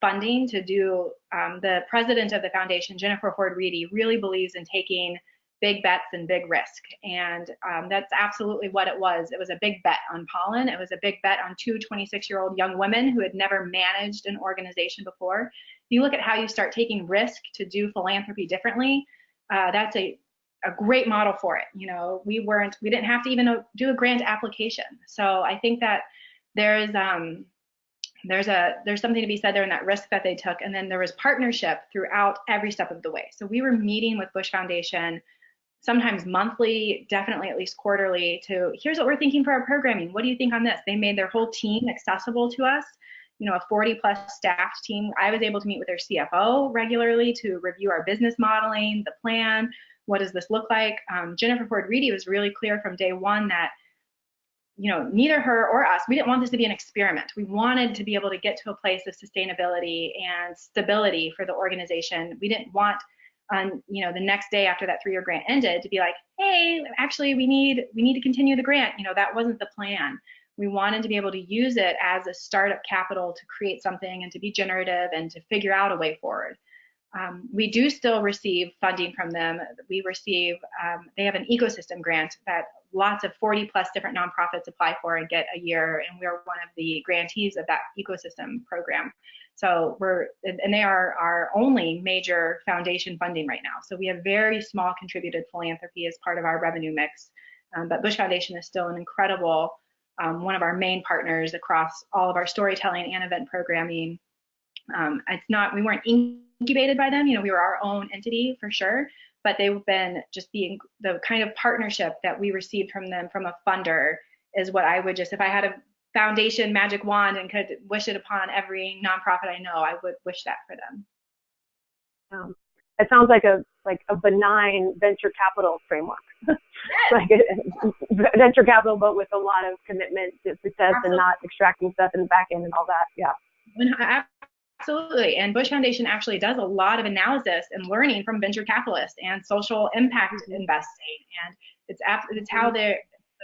funding to do. The president of the foundation, Jennifer Ford-Reedy, really believes in taking big bets and big risk. And that's absolutely what it was. It was a big bet on Pollan. It was a big bet on two 26-year-old young women who had never managed an organization before. If you look at how you start taking risk to do philanthropy differently, that's a great model for it. You know, we didn't have to even do a grant application. So I think that there's something to be said there in that risk that they took. And then there was partnership throughout every step of the way. So we were meeting with Bush Foundation sometimes monthly, definitely at least quarterly, to here's what we're thinking for our programming. What do you think on this? They made their whole team accessible to us, you know, a 40+ staffed team. I was able to meet with their CFO regularly to review our business modeling, the plan, what does this look like? Jennifer Ford-Reedy was really clear from day one that, you know, neither her or us, we didn't want this to be an experiment. We wanted to be able to get to a place of sustainability and stability for the organization. We didn't want, you know, the next day after that 3-year grant ended to be like, hey, actually we need to continue the grant. You know, that wasn't the plan. We wanted to be able to use it as a startup capital to create something and to be generative and to figure out a way forward. We do still receive funding from them. We receive, they have an ecosystem grant that lots of 40+ different nonprofits apply for and get a year, and we're one of the grantees of that ecosystem program. So and they are our only major foundation funding right now. So we have very small contributed philanthropy as part of our revenue mix, but Bush Foundation is still an incredible, one of our main partners across all of our storytelling and event programming. We weren't incubated by them, you know, we were our own entity for sure, but they've been just the kind of partnership that we received from them from a funder is what I would just, if I had a foundation magic wand and could wish it upon every nonprofit I know, I would wish that for them. It sounds like a benign venture capital framework. Yes. Like venture capital, but with a lot of commitment to success. Absolutely. And not extracting stuff in the back end and all that. Yeah. Absolutely. And Bush Foundation actually does a lot of analysis and learning from venture capitalists and social impact investing. And it's how the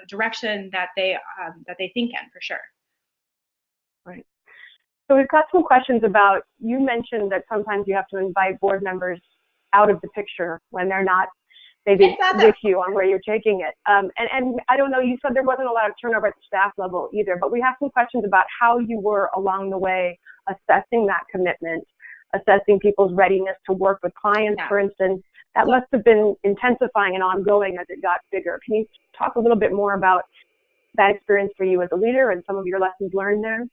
direction that they think in, for sure. Right. So we've got some questions about, you mentioned that sometimes you have to invite board members out of the picture when they're not maybe with you on where you're taking it. And I don't know, you said there wasn't a lot of turnover at the staff level either, but we have some questions about how you were along the way assessing that commitment, assessing people's readiness to work with clients, for instance. That must have been intensifying and ongoing as it got bigger. Can you talk a little bit more about that experience for you as a leader and some of your lessons learned there?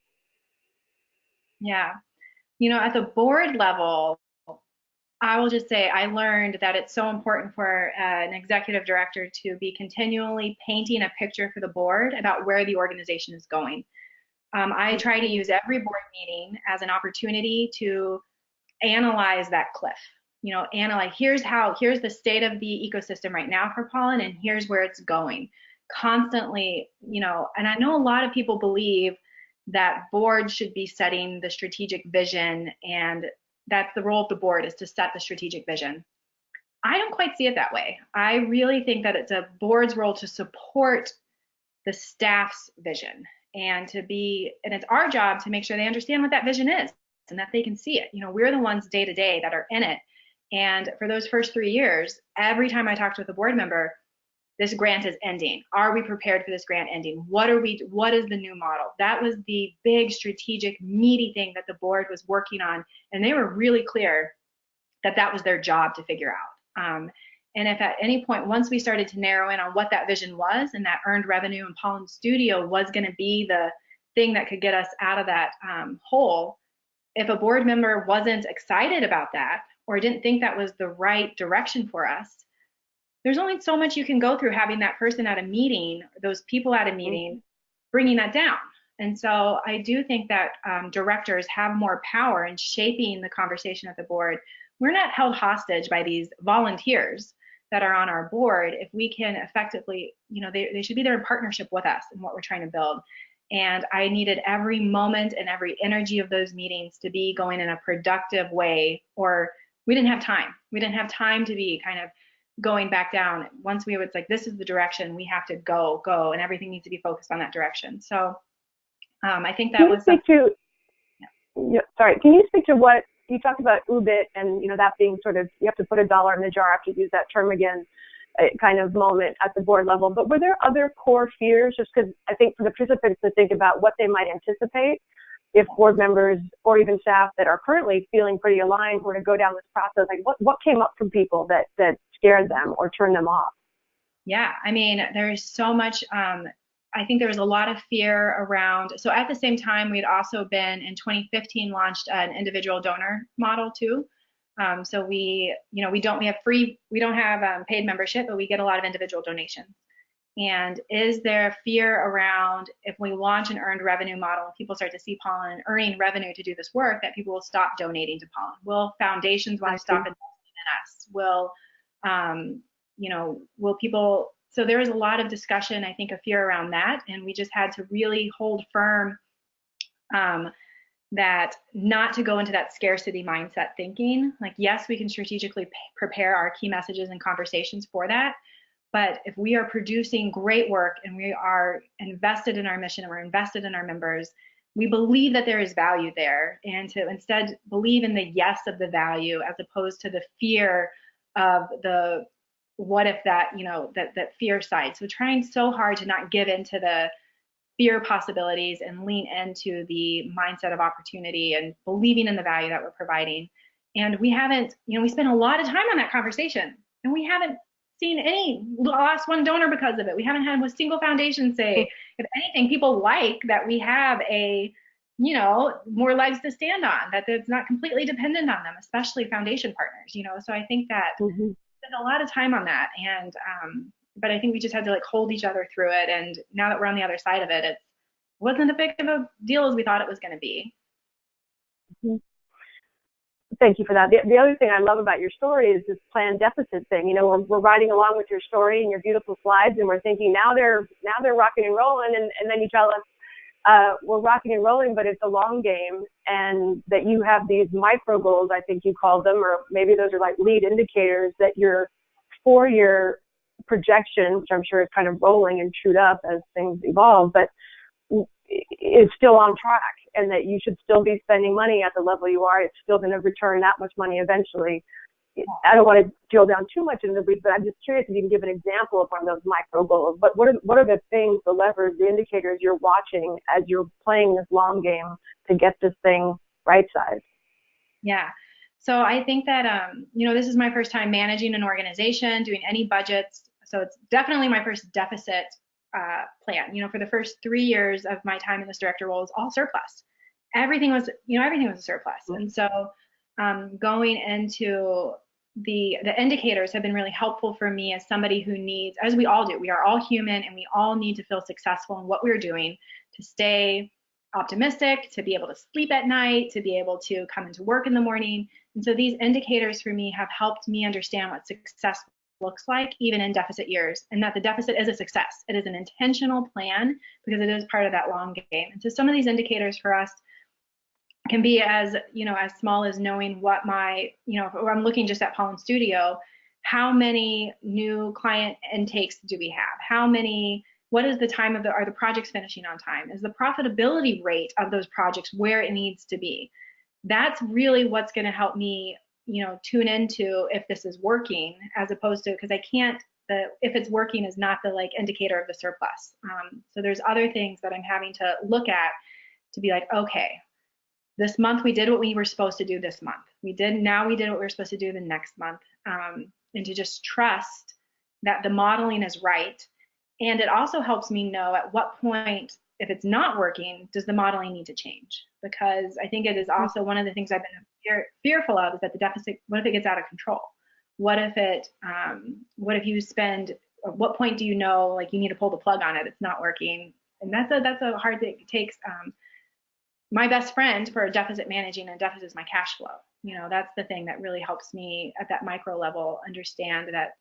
Yeah. You know, at the board level, I will just say I learned that it's so important for an executive director to be continually painting a picture for the board about where the organization is going. I try to use every board meeting as an opportunity to analyze that cliff. You know, here's the state of the ecosystem right now for Pollan, and here's where it's going. Constantly, you know, and I know a lot of people believe that boards should be setting the strategic vision, and that's the role of the board, is to set the strategic vision. I don't quite see it that way. I really think that it's a board's role to support the staff's vision and it's our job to make sure they understand what that vision is and that they can see it. You know, we're the ones day to day that are in it. And for those first 3 years, every time I talked with a board member, this grant is ending. Are we prepared for this grant ending? What is the new model? That was the big strategic meaty thing that the board was working on. And they were really clear that that was their job to figure out. And if at any point, once we started to narrow in on what that vision was, and that earned revenue and Pollen Studio was going to be the thing that could get us out of that hole, if a board member wasn't excited about that or didn't think that was the right direction for us, there's only so much you can go through having that person at a meeting, those people at a meeting, bringing that down. And so I do think that directors have more power in shaping the conversation at the board. We're not held hostage by these volunteers that are on our board. If we can effectively, they should be there in partnership with us in what we're trying to build. And I needed every moment and every energy of those meetings to be going in a productive way, or we didn't have time. We didn't have time to be kind of going back down. Once we was like, this is the direction, we have to go, and everything needs to be focused on that direction. So I think that was sorry, can you speak to what you talked about UBIT and, that being sort of, you have to put a dollar in the jar, I have to use that term again, kind of moment at the board level. But were there other core fears, just because I think for the participants to think about what they might anticipate if board members or even staff that are currently feeling pretty aligned were to go down this process? Like what came up from people that scared them or turned them off? Yeah, I mean, there's so much, I think there was a lot of fear around. So at the same time, we'd also been in 2015 launched an individual donor model too. So we don't have paid membership, but we get a lot of individual donations. And is there fear around if we launch an earned revenue model, people start to see Pollan earning revenue to do this work, that people will stop donating to Pollan? Will foundations want to stop investing in us? Will people? So there was a lot of discussion, I think, of fear around that, and we just had to really hold firm that not to go into that scarcity mindset thinking. Like, yes, we can strategically prepare our key messages and conversations for that, but if we are producing great work and we are invested in our mission and we're invested in our members, we believe that there is value there, and to instead believe in the yes of the value as opposed to the fear of the what if that, that fear side. So trying so hard to not give into the fear possibilities and lean into the mindset of opportunity and believing in the value that we're providing. And we haven't, we spent a lot of time on that conversation, and we haven't seen any lost one donor because of it. We haven't had a single foundation say, if anything, people like that we have more legs to stand on, that it's not completely dependent on them, especially foundation partners, So I think that spent a lot of time on that, and but I think we just had to hold each other through it. And now that we're on the other side of it, it wasn't as big of a deal as we thought it was going to be. Thank you for that. The other thing I love about your story is this planned deficit thing. We're riding along with your story and your beautiful slides, and we're thinking now they're rocking and rolling, and then you tell us we're rocking and rolling, but it's a long game, and that you have these micro goals, I think you call them, or maybe those are like lead indicators, that your 4-year projection, which I'm sure is kind of rolling and chewed up as things evolve, but is still on track, and that you should still be spending money at the level you are. It's still going to return that much money eventually. I don't want to drill down too much into the weeds, but I'm just curious if you can give an example of one of those micro goals. But what are the things, the levers, the indicators you're watching as you're playing this long game to get this thing right-sized? Yeah. So I think that, this is my first time managing an organization, doing any budgets. So it's definitely my first deficit plan. For the first 3 years of my time in this director role, it was all surplus. Everything was a surplus. And so going into the indicators have been really helpful for me as somebody who needs, as we all do, we are all human, and we all need to feel successful in what we're doing to stay optimistic, to be able to sleep at night, to be able to come into work in the morning. And so these indicators for me have helped me understand what success looks like even in deficit years, and that the deficit is a success. It is an intentional plan because it is part of that long game. And so some of these indicators for us can be as small as knowing what or I'm looking just at Pollen Studio, how many new client intakes do we have? What is the time are the projects finishing on time? Is the profitability rate of those projects where it needs to be? That's really what's going to help me, tune into if this is working, as opposed to, because if it's working is not the indicator of the surplus. So there's other things that I'm having to look at to be like, okay, this month we did what we were supposed to do this month. Now we did what we were supposed to do the next month. And to just trust that the modeling is right. And it also helps me know at what point, if it's not working, does the modeling need to change? Because I think it is also one of the things I've been fearful of, is that the deficit, what if it gets out of control? What if you spend, at what point do you know, you need to pull the plug on it, it's not working? And that's a hard thing. It takes my best friend for deficit managing, and deficit is my cash flow. That's the thing that really helps me at that micro level understand that,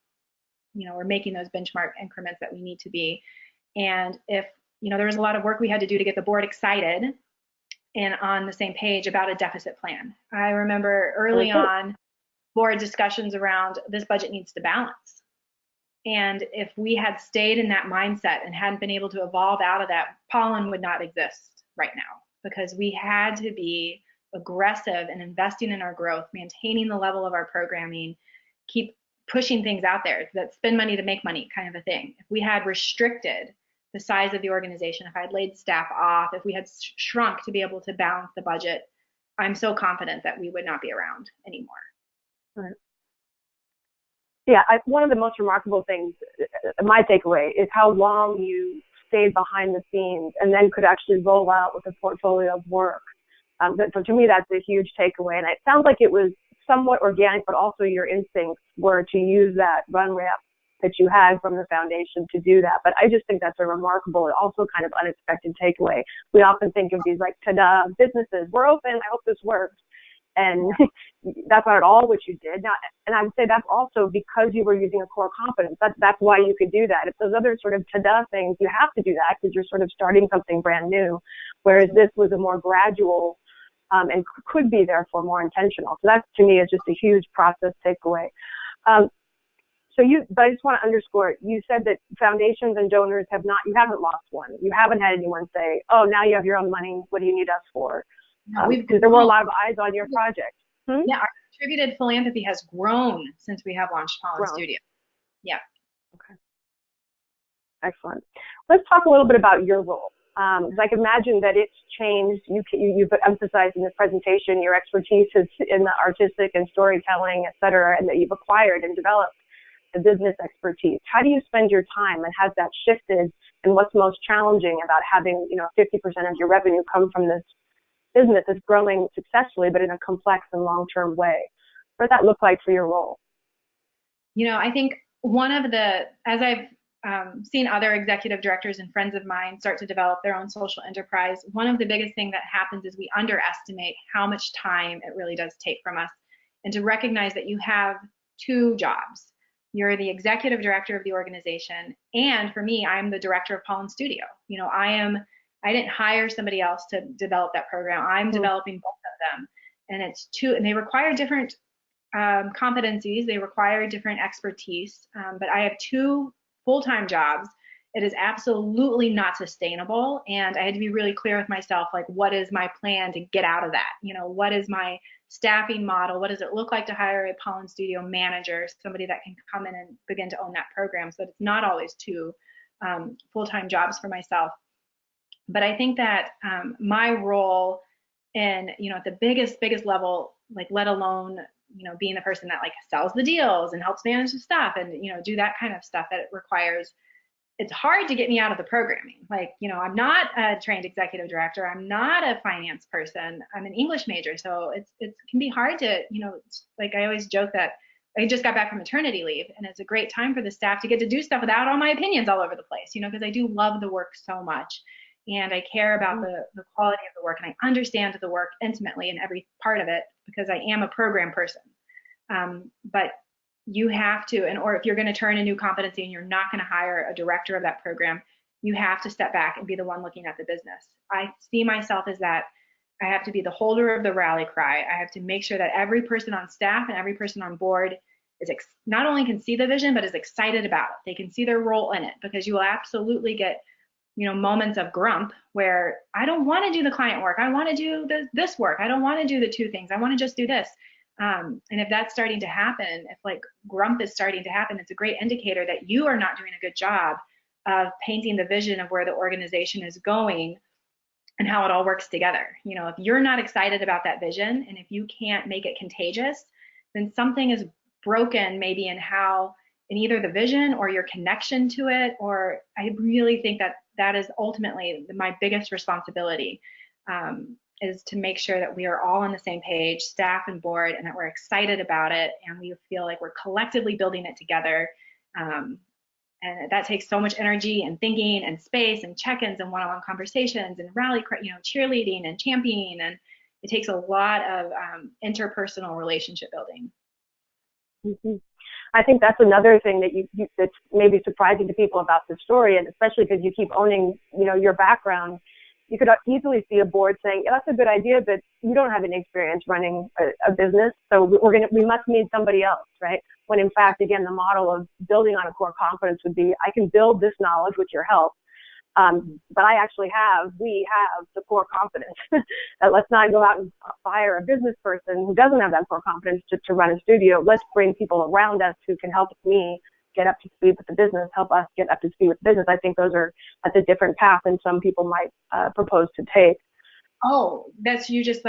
we're making those benchmark increments that we need to be. And if, there was a lot of work we had to do to get the board excited and on the same page about a deficit plan. I remember early on board discussions around this budget needs to balance. And if we had stayed in that mindset and hadn't been able to evolve out of that, Pollan would not exist right now, because we had to be aggressive in investing in our growth, maintaining the level of our programming, keep pushing things out there that spend money to make money kind of a thing. If we had restricted the size of the organization, if I had laid staff off, if we had shrunk to be able to balance the budget, I'm so confident that we would not be around anymore. Right. Yeah, one of the most remarkable things, my takeaway, is how long you stayed behind the scenes and then could actually roll out with a portfolio of work. So to me, that's a huge takeaway. And it sounds like it was somewhat organic, but also your instincts were to use that run ramp that you had from the foundation to do that. But I just think that's a remarkable and also kind of unexpected takeaway. We often think of these like, ta-da, businesses, we're open, I hope this works. And that's not at all what you did. Now, and I would say that's also because you were using a core competence. That's why you could do that. If those other sort of ta-da things, you have to do that because you're sort of starting something brand new, whereas this was a more gradual and could be therefore more intentional. So that to me is just a huge process takeaway. But I just want to underscore, you said that foundations and donors you haven't lost one. You haven't had anyone say, oh, now you have your own money, what do you need us for? Because there were a lot of eyes on your project. Yeah, our contributed philanthropy has grown since we have launched Pollen Studio. Yeah. Okay. Excellent. Let's talk a little bit about your role. Because I can imagine that it's changed. You've emphasized in the presentation your expertise is in the artistic and storytelling, et cetera, and that you've acquired and developed the business expertise. How do you spend your time, and has that shifted? And what's most challenging about having 50% of your revenue come from this business that's growing successfully, but in a complex and long-term way? What does that look like for your role? I think as I've seen other executive directors and friends of mine start to develop their own social enterprise, one of the biggest things that happens is we underestimate how much time it really does take from us, and to recognize that you have two jobs. You're the executive director of the organization, and for me, I'm the director of Pollen Studio. I didn't hire somebody else to develop that program. I'm developing both of them, and they require different competencies. They require different expertise, but I have two full-time jobs. It is absolutely not sustainable, and I had to be really clear with myself, like, what is my plan to get out of that? What is my staffing model? What does it look like to hire a Pollen Studio manager, somebody that can come in and begin to own that program, so that it's not always two full-time jobs for myself. But I think that my role in, at the biggest level, like, let alone, being the person that like sells the deals and helps manage the stuff and, do that kind of stuff that it requires, it's hard to get me out of the programming. Like, I'm not a trained executive director. I'm not a finance person. I'm an English major. So it can be hard to, like, I always joke that I just got back from maternity leave, and it's a great time for the staff to get to do stuff without all my opinions all over the place, because I do love the work so much. And I care about the quality of the work, and I understand the work intimately in every part of it because I am a program person. But you have to, or if you're going to turn a new competency and you're not going to hire a director of that program, you have to step back and be the one looking at the business. I see myself as that. I have to be the holder of the rally cry. I have to make sure that every person on staff and every person on board is not only can see the vision, but is excited about it. They can see their role in it, because you will absolutely get moments of grump where I don't want to do the client work. I want to do this work. I don't want to do the two things. I want to just do this. And if that's starting to happen, if like grump is starting to happen, it's a great indicator that you are not doing a good job of painting the vision of where the organization is going and how it all works together. If you're not excited about that vision, and if you can't make it contagious, then something is broken maybe in either the vision or your connection to it. Or I really think that is ultimately my biggest responsibility, is to make sure that we are all on the same page, staff and board, and that we're excited about it, and we feel like we're collectively building it together. And that takes so much energy and thinking and space and check-ins and one-on-one conversations and rally, cheerleading and championing. And it takes a lot of interpersonal relationship building. Mm-hmm. I think that's another thing that that's maybe surprising to people about the story, and especially because you keep owning, your background. You could easily see a board saying, yeah, that's a good idea, but you don't have any experience running a business, so we must need somebody else, right? When in fact, again, the model of building on a core competence would be, I can build this knowledge with your help, but we have the core competence. Let's not go out and fire a business person who doesn't have that core competence to run a studio. Let's bring people around us who can help me get up to speed with the business, help us get up to speed with the business. I think that's a different path than some people might propose to take. Oh, you just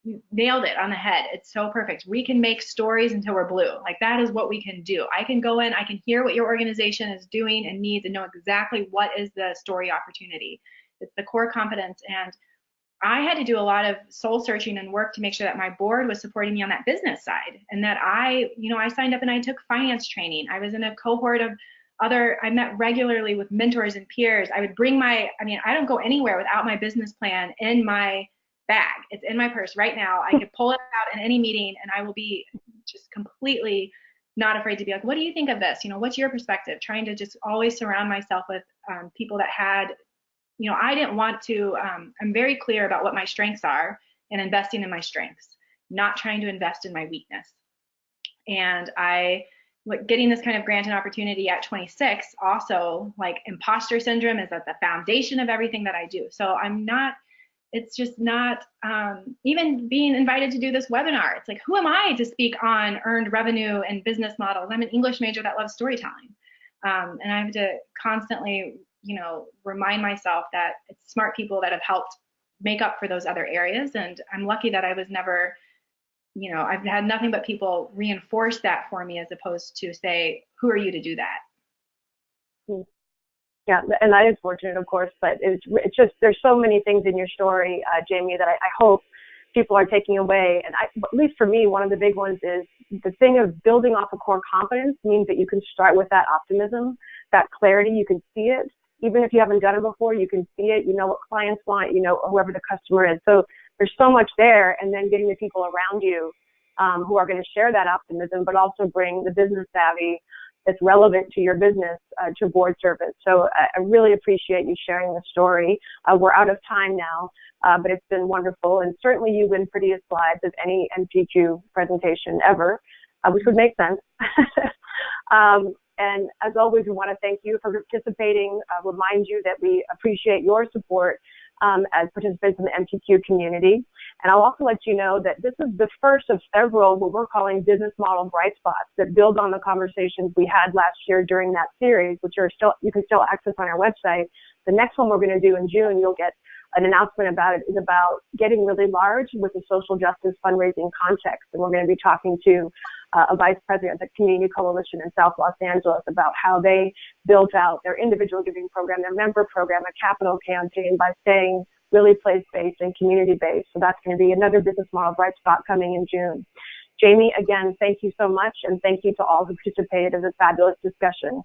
you nailed it on the head. It's so perfect. We can make stories until we're blue. Like, that is what we can do. I can go in, I can hear what your organization is doing and needs and know exactly what is the story opportunity. It's the core competence. And I had to do a lot of soul searching and work to make sure that my board was supporting me on that business side, and that I signed up and I took finance training. I was in a cohort of I met regularly with mentors and peers. I would bring I don't go anywhere without my business plan in my bag. It's in my purse right now. I could pull it out in any meeting and I will be just completely not afraid to be like, what do you think of this? What's your perspective? Trying to just always surround myself with people that had, I didn't want to, I'm very clear about what my strengths are and investing in my strengths, not trying to invest in my weakness. And getting this kind of grant and opportunity at 26, also, like, imposter syndrome is at the foundation of everything that I do. So it's just not, even being invited to do this webinar, it's like, who am I to speak on earned revenue and business models? I'm an English major that loves storytelling. And I have to constantly, remind myself that it's smart people that have helped make up for those other areas. And I'm lucky that I was never, I've had nothing but people reinforce that for me, as opposed to say, who are you to do that? Yeah, and that is fortunate, of course, but it's just, there's so many things in your story, Jamie, that I hope people are taking away. And at least for me, one of the big ones is the thing of building off a core competence means that you can start with that optimism, that clarity. You can see it. Even if you haven't done it before, you can see it. You know what clients want, whoever the customer is. So there's so much there. And then getting the people around you who are going to share that optimism, but also bring the business savvy that's relevant to your business to board service. So I really appreciate you sharing the story. We're out of time now, but it's been wonderful. And certainly you win prettiest slides of any MPQ presentation ever, which would make sense. And as always, we want to thank you for participating, remind you that we appreciate your support as participants in the MPQ community. And I'll also let you know that this is the first of several what we're calling business model bright spots that build on the conversations we had last year during that series, which you can still access on our website. The next one we're going to do in June, you'll get an announcement about it, is about getting really large with a social justice fundraising context. And we're going to be talking to a vice president of the Community Coalition in South Los Angeles about how they built out their individual giving program, their member program, a capital campaign by staying really place-based and community-based. So that's going to be another business model bright spot coming in June. Jamie, again, thank you so much, and thank you to all who participated in this fabulous discussion.